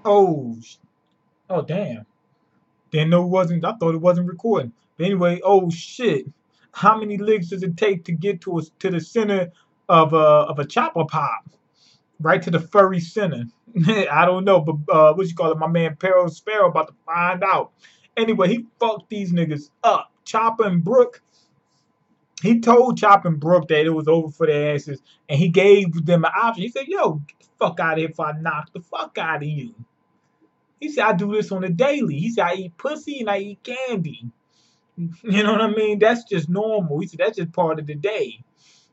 Oh, oh damn. Didn't know it wasn't. I thought it wasn't recording. But anyway, oh shit. How many licks does it take to get to the center of a chopper pop? Right to the furry center. I don't know, but what you call it? My man Peril Sparrow about to find out. Anyway, he fucked these niggas up. Chopper and Brooke. He told Chopper and Brooke that it was over for their asses, and he gave them an option. He said, "Yo, get the fuck out of here if I knock the fuck out of you." He said, "I do this on a daily." He said, "I eat pussy and I eat candy." You know what I mean? That's just normal. He said, "That's just part of the day."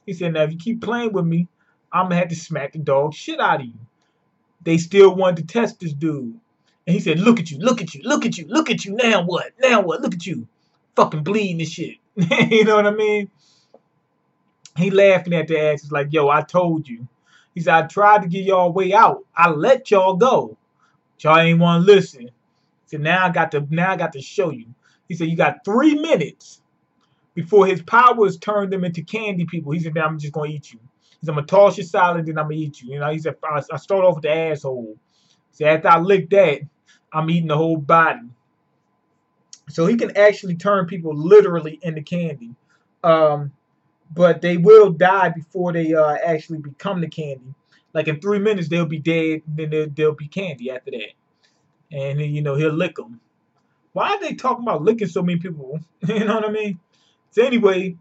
He said, "Now if you keep playing with me, I'm gonna have to smack the dog shit out of you." They still wanted to test this dude. And he said, "Look at you, look at you, look at you, look at you. Now what? Now what? Look at you. Fucking bleeding and shit." You know what I mean? He laughing at their asses like, "Yo, I told you." He said, "I tried to get y'all a way out. I let y'all go. Y'all ain't want to listen." He said, now I got to show you." He said, "You got 3 minutes before his powers turned them into candy people." He said, "Now I'm just gonna eat you." He said, "I'm gonna toss your salad, then I'm gonna eat you." You know, he said, "I start off with the asshole." So after I lick that, I'm eating the whole body. So he can actually turn people literally into candy. Um, but they will die before they actually become the candy. Like in 3 minutes, they'll be dead, then they'll be candy after that. And then, he'll lick them. Why are they talking about licking so many people? You know what I mean? So anyway,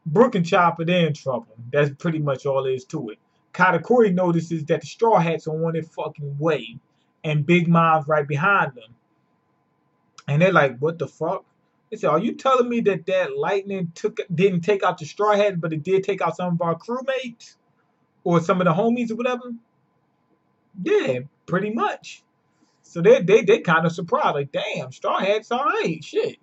Brooke and Chopper, they're in trouble. That's pretty much all there is to it. Katakuri notices that the Straw Hats are on their fucking way, and Big Mom's right behind them. And they're like, "What the fuck?" They said, "Are you telling me that lightning didn't take out the Straw Hats, but it did take out some of our crewmates or some of the homies or whatever?" Yeah, pretty much. So they kind of surprised, like, "Damn, Straw Hats, all right, shit."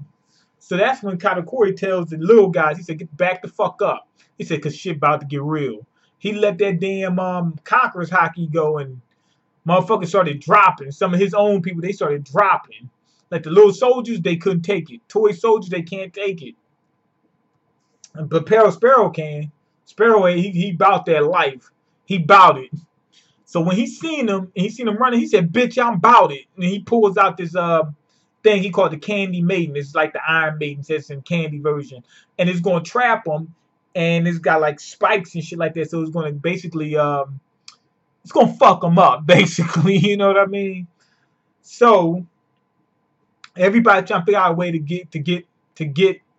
So that's when Katakuri tells the little guys, he said, "Get back the fuck up." He said, "Cause shit about to get real." He let that damn cockroach hockey go, and motherfuckers started dropping. Some of his own people, they started dropping. Like the little soldiers, they couldn't take it. Toy soldiers, they can't take it. But Sparrow can. Sparrow, he bout that life. He bout it. So when he seen him running, he said, "Bitch, I'm bout it." And he pulls out this thing he called the Candy Maiden. It's like the Iron Maiden, says in candy version, and it's gonna trap him. And it's got like spikes and shit like that. So it's gonna basically it's gonna fuck him up, basically. You know what I mean? So everybody trying to figure out a way to get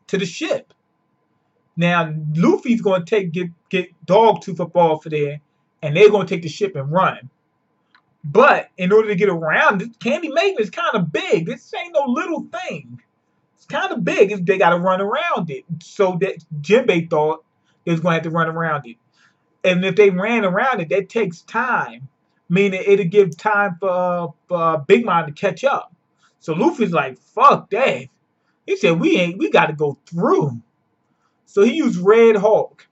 to the ship. Now Luffy's gonna get Dogtooth up off of there, and they're gonna take the ship and run. But in order to get around it, Candy Maiden is kind of big. This ain't no little thing. It's kind of big. They got to run around it. So that Jinbei thought they was going to have to run around it. And if they ran around it, that takes time. Meaning it'll give time for Big Mom to catch up. So Luffy's like, "Fuck that." He said, we got to go through." So he used Red Hawk.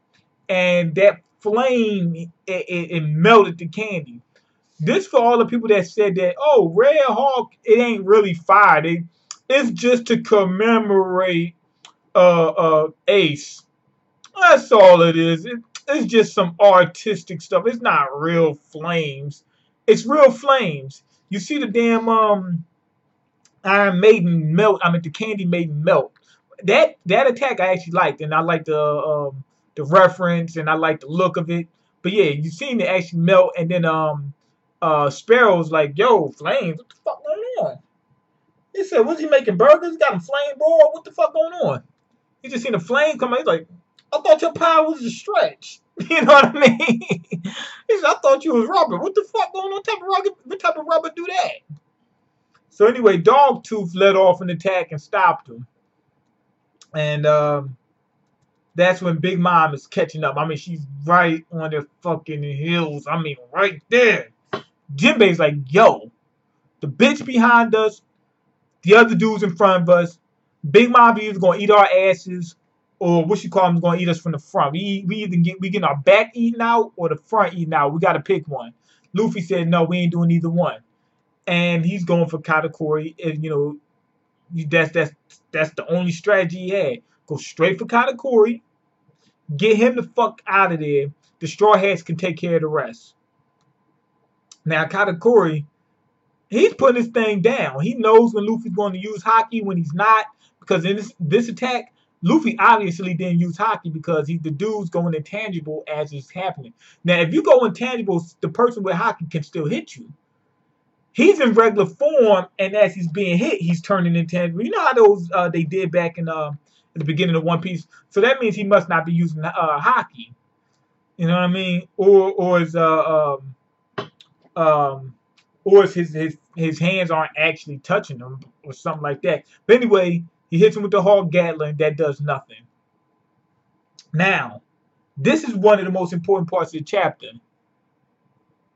And that flame, it melted the candy. This for all the people that said that, "Oh, Red Hawk, it ain't really fire. It's just to commemorate Ace." That's all it is. It's just some artistic stuff. It's not real flames. It's real flames. You see the damn Iron Maiden melt. I mean the Candy Maiden melt. That attack I actually liked, and I liked the reference, and I liked the look of it. But yeah, you seen it actually melt, and then Sparrow's like, "Yo, flames, what the fuck going on?" He said, "Was he making burgers? Got him flame boiled? What the fuck going on?" He just seen a flame come out. He's like, "I thought your power was a stretch." You know what I mean? He said, "I thought you was rubber. What the fuck going on? What type of rubber do that?" So anyway, Dogtooth let off an attack and stopped him. And that's when Big Mom is catching up. I mean, she's right on the fucking heels. I mean, right there. Jinbei's like, "Yo, the bitch behind us, the other dudes in front of us, Big Mom is gonna eat our asses, or what you call them is gonna eat us from the front. We either getting our back eaten out or the front eaten out. We gotta pick one." Luffy said, "No, we ain't doing either one." And he's going for Katakuri. And that's the only strategy he had. Go straight for Katakuri, get him the fuck out of there. The Straw Hats can take care of the rest. Now Katakuri, He's putting his thing down. He knows when Luffy's going to use Haki, when he's not, because in this attack, Luffy obviously didn't use Haki because the dude's going intangible as it's happening. Now, if you go intangible, the person with Haki can still hit you. He's in regular form, and as he's being hit, he's turning intangible. You know how those they did back in at the beginning of One Piece. So that means he must not be using Haki. You know what I mean? Or is um, or if his hands aren't actually touching him or something like that. But anyway, he hits him with the Hog Gatling. That does nothing. Now, this is one of the most important parts of the chapter.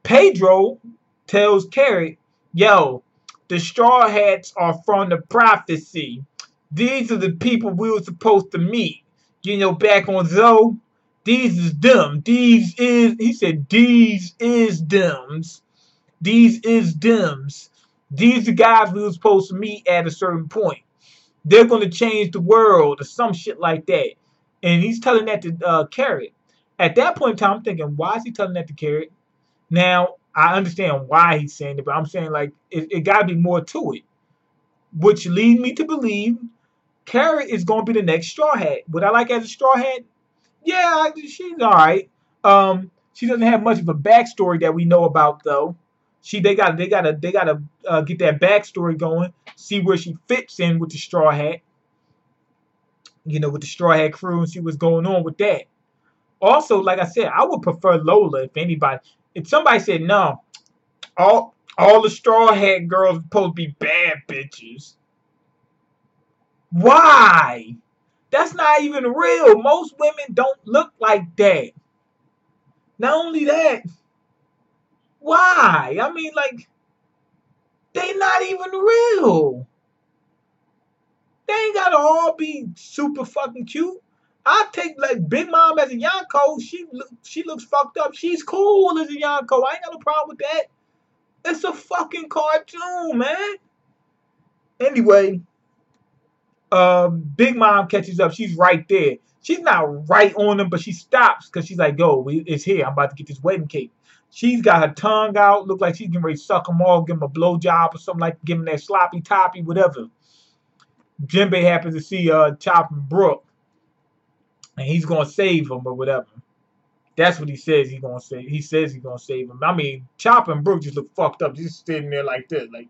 Pedro tells Carrot, yo, the Straw Hats are from the prophecy. These are the people we were supposed to meet. You know, back on Zoe. These is them. He said, these is thems. These is thems. These are the guys we were supposed to meet at a certain point. They're going to change the world or some shit like that. And he's telling that to Carrot. At that point in time, I'm thinking, why is he telling that to Carrot? Now, I understand why he's saying it, but I'm saying, like, it got to be more to it. Which leads me to believe Carrot is going to be the next Straw Hat. Would I like as a Straw Hat? Yeah, she's all right. She doesn't have much of a backstory that we know about, though. They gotta get that backstory going. See where she fits in with the Straw Hat. You know, with the Straw Hat crew, and see what's going on with that. Also, like I said, I would prefer Lola if anybody. If somebody said no, all the Straw Hat girls are supposed to be bad bitches. Why? That's not even real. Most women don't look like that. Not only that, why? I mean, like, they not even real. They ain't gotta all be super fucking cute. I take like Big Mom as a Yonko. She looks fucked up. She's cool as a Yonko. I ain't got no problem with that. It's a fucking cartoon, man. Anyway, Big Mom catches up. She's right there. She's not right on him, but she stops because she's like, yo, it's here. I'm about to get this wedding cake. She's got her tongue out. Look like she's getting ready to suck him off, give him a blowjob or something, like give him that sloppy toppy, whatever. Jinbei happens to see Chop and Brook, and he's gonna save him or whatever. That's what he says he's gonna save. He says he's gonna save him. I mean, Chop and Brook just look fucked up, just sitting there like this, like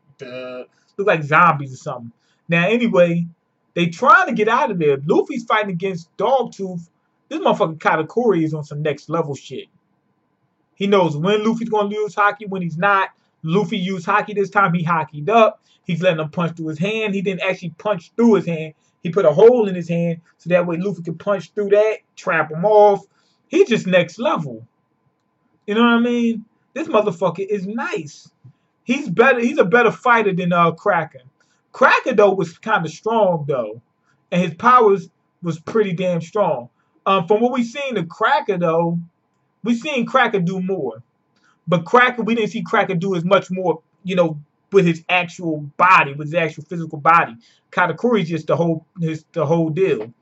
look like zombies or something. Now, anyway, they trying to get out of there. Luffy's fighting against Dogtooth. This motherfucker Katakuri is on some next level shit. He knows when Luffy's gonna use Haki, when he's not. Luffy used Haki this time. He Hakied up. He's letting him punch through his hand. He didn't actually punch through his hand. He put a hole in his hand so that way Luffy could punch through that, trap him off. He's just next level. You know what I mean? This motherfucker is nice. He's better. He's a better fighter than Kraken. Kraken though was kind of strong though, and his powers was pretty damn strong. From what we seen, the Kraken though, we seen Kraken do more. But Kraken, we didn't see Kraken do as much more, you know, with his actual body, with his actual physical body. Katakuri's just the whole deal.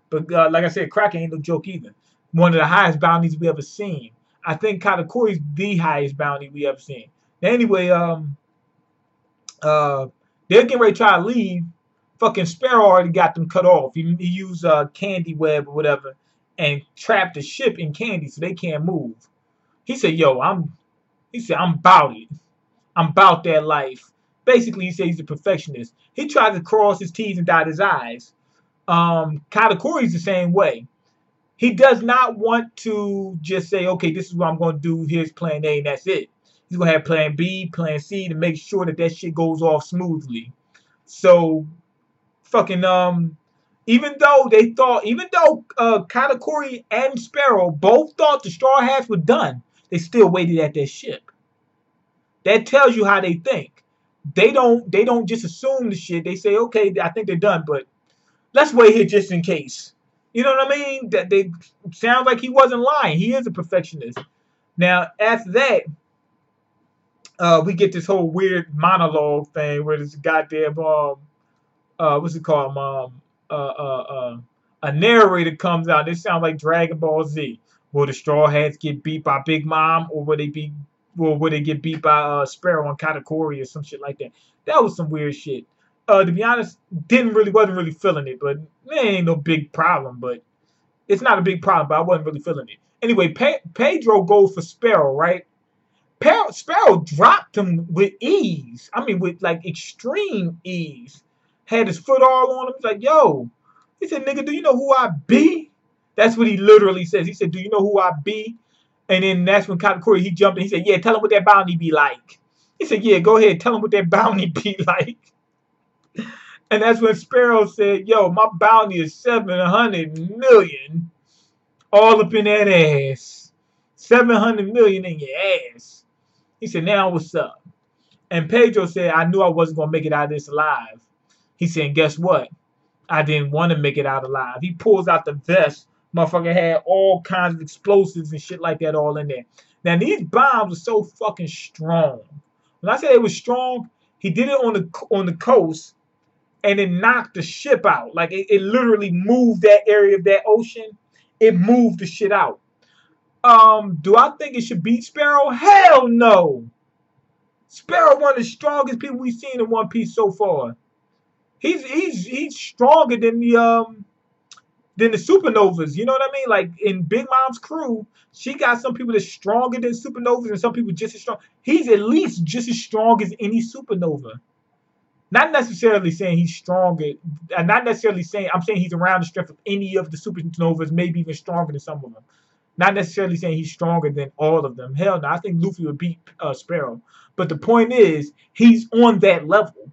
But like I said, Kraken ain't no joke either. One of the highest bounties we ever seen. I think Katakuri's the highest bounty we ever seen. Now, anyway, they're getting ready to try to leave. Fucking Sparrow already got them cut off. He used candy web or whatever and trapped the ship in candy so they can't move. He said, yo, I'm about it. I'm about that life. Basically, he said he's a perfectionist. He tried to cross his T's and dot his I's. Katakuri's the same way. He does not want to just say, okay, this is what I'm going to do. Here's plan A, and that's it. He's going to have plan B, plan C to make sure that that shit goes off smoothly. So, fucking, even though Katakuri and Sparrow both thought the Straw Hats were done, they still waited at their ship. That tells you how they think. They don't just assume the shit. They say, okay, I think they're done, but let's wait here just in case. You know what I mean? That they sound like he wasn't lying. He is a perfectionist. Now, after that, we get this whole weird monologue thing where this goddamn what's it called? A narrator comes out. This sounds like Dragon Ball Z. Will the Straw Hats get beat by Big Mom, or will they be well, where they get beat by Sparrow and Katakuri or some shit like that. That was some weird shit. To be honest, wasn't really feeling it, but it ain't no big problem. But it's not a big problem, but I wasn't really feeling it. Anyway, Pedro goes for Sparrow, right? Sparrow dropped him with ease. I mean, with like extreme ease. Had his foot all on him. He's like, yo. He said, nigga, do you know who I be? That's what he literally says. He said, do you know who I be? And then that's when Katakuri, he jumped in. He said, yeah, tell him what that bounty be like. He said, yeah, go ahead. Tell him what that bounty be like. And that's when Sparrow said, yo, my bounty is 700 million. All up in that ass. 700 million in your ass. He said, now what's up? And Pedro said, I knew I wasn't going to make it out of this alive. He said, guess what? I didn't want to make it out alive. He pulls out the vest. Motherfucker had all kinds of explosives and shit like that all in there. Now, these bombs are so fucking strong. When I say it was strong, he did it on the coast and it knocked the ship out. Like, it literally moved that area of that ocean. It moved the shit out. Do I think it should beat Sparrow? Hell no. Sparrow one of the strongest people we've seen in One Piece so far. He's stronger than the supernovas. You know what I mean? Like in Big Mom's crew, she got some people that's stronger than supernovas and some people just as strong. He's at least just as strong as any supernova. Not necessarily saying he's stronger. Not necessarily saying I'm saying he's around the strength of any of the supernovas, maybe even stronger than some of them. Not necessarily saying he's stronger than all of them. Hell no, I think Luffy would beat Sparrow. But the point is, he's on that level.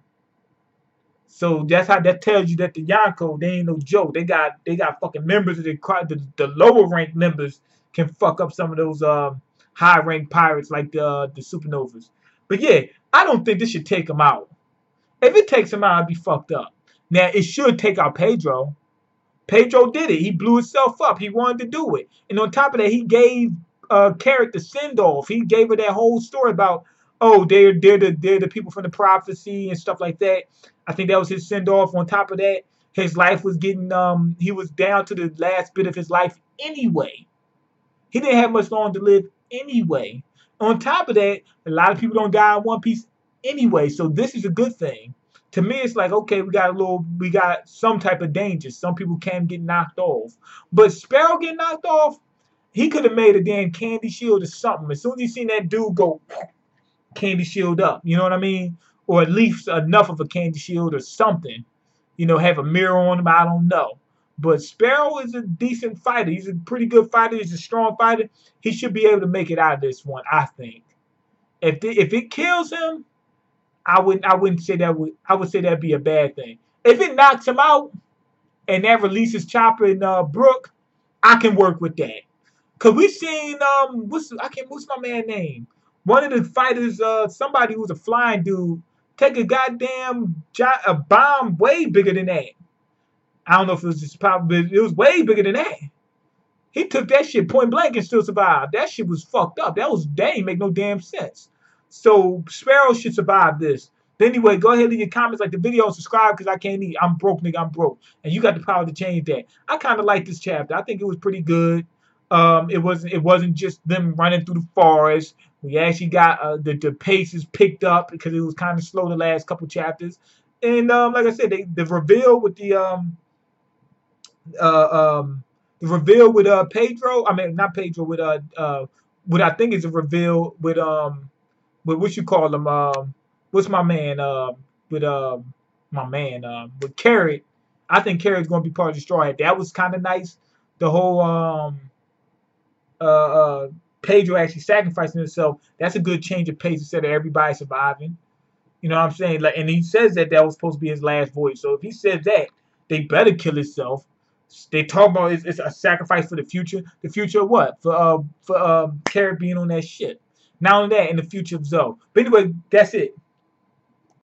So that's how that tells you that the Yonko, they ain't no joke. They got fucking members of the lower ranked members can fuck up some of those high ranked pirates like the supernovas. But yeah, I don't think this should take him out. If it takes him out, I'd be fucked up. Now it should take out Pedro. Pedro did it. He blew himself up. He wanted to do it. And on top of that, he gave Carrot the send-off. He gave her that whole story about, oh, they're the people from the prophecy and stuff like that. I think that was his send-off. On top of that, his life was getting, he was down to the last bit of his life anyway. He didn't have much long to live anyway. On top of that, a lot of people don't die in One Piece anyway. So this is a good thing. To me, it's like, okay, we got some type of danger. Some people can get knocked off. But Sparrow get knocked off, he could have made a damn candy shield or something. As soon as you seen that dude go, candy shield up. You know what I mean? Or at least enough of a candy shield or something. You know, have a mirror on him. I don't know. But Sparrow is a decent fighter. He's a pretty good fighter. He's a strong fighter. He should be able to make it out of this one, I think. If it kills him, I wouldn't say that I would say that'd be a bad thing. If it knocks him out and that releases Chopper and Brook, I can work with that. Cause we seen what's my man name? One of the fighters, somebody who's a flying dude, take a goddamn a bomb way bigger than that. I don't know if it was just pop, but it was way bigger than that. He took that shit point blank and still survived. That shit was fucked up. That ain't make no damn sense. So Sparrow should survive this. But anyway, go ahead and leave your comments, like the video, and subscribe because I can't eat. I'm broke, nigga. I'm broke. And you got the power to change that. I kind of like this chapter. I think it was pretty good. It wasn't just them running through the forest. We actually got the paces picked up because it was kind of slow the last couple chapters. And like I said, the reveal with the reveal with Pedro. I mean, not Pedro. With what I think is a reveal with what you call him? What's my man? With my man with Carrot. I think Carrot's gonna be part of the Straw Hat. That was kind of nice. The whole Pedro actually sacrificing himself. That's a good change of pace instead of everybody surviving. You know what I'm saying? Like, and he says that was supposed to be his last voice. So if he says that, they better kill himself. They talk about it's a sacrifice for the future. The future of what? For Carrot being on that ship. Not only that, in the future of Zoe. But anyway, that's it.